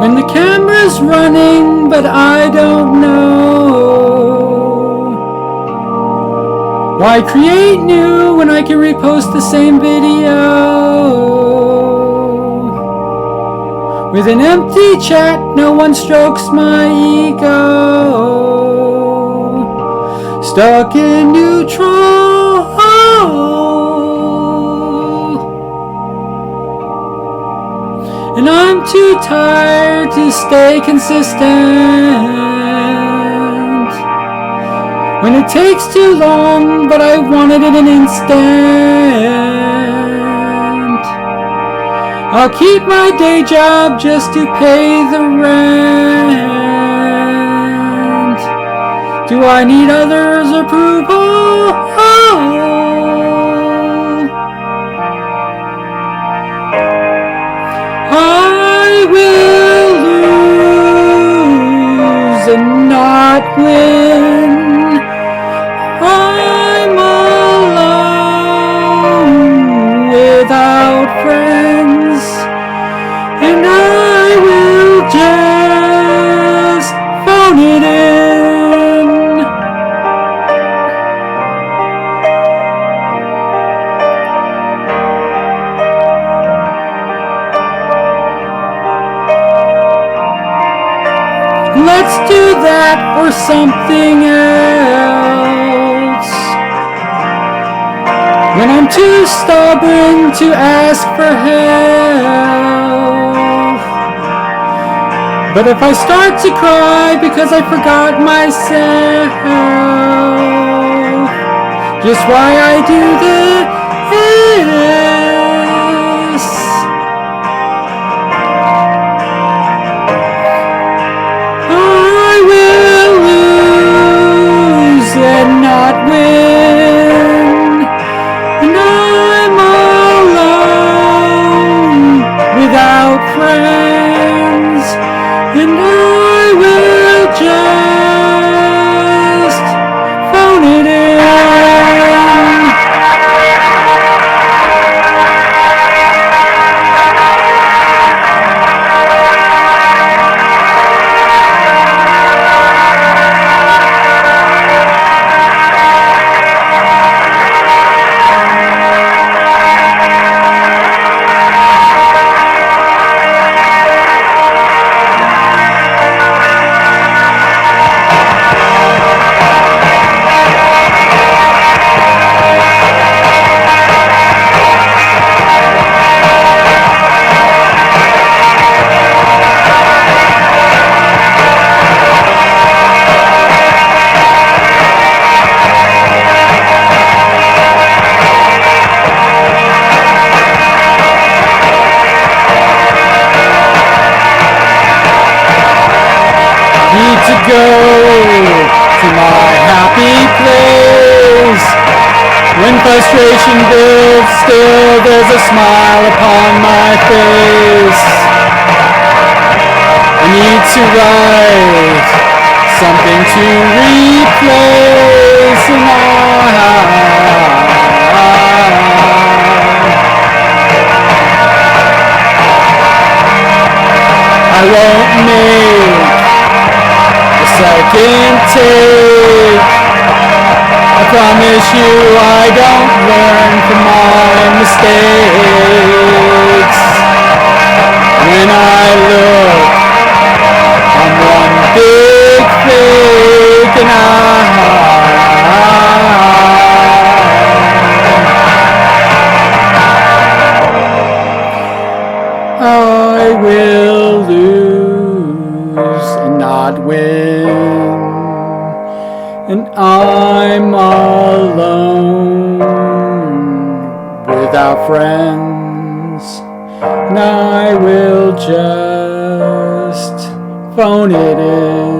when the camera's running, but I don't know. Why create new when I can repost the same video? With an empty chat, no one strokes my ego. Stuck in neutral. And I'm too tired to stay consistent. When it takes too long, but I want it in an instant. I'll keep my day job just to pay the rent. Do I need others' approval? I will lose and not win. I'm alone without friends, and I will just phone it in. Let's do that or something else. When I'm too stubborn to ask for help. But if I start to cry because I forgot myself, just why I do this. I will lose and not win. And I'm alone without friends. And I will just phone it in. Need to go to my happy place. When frustration builds, still there's a smile upon my face. I need to write something to replace, and I won't make second take. I promise you I don't learn from my mistakes. When I look, I'm one big fake, and I will lose and not win. And I'm alone without friends, and I will just phone it in.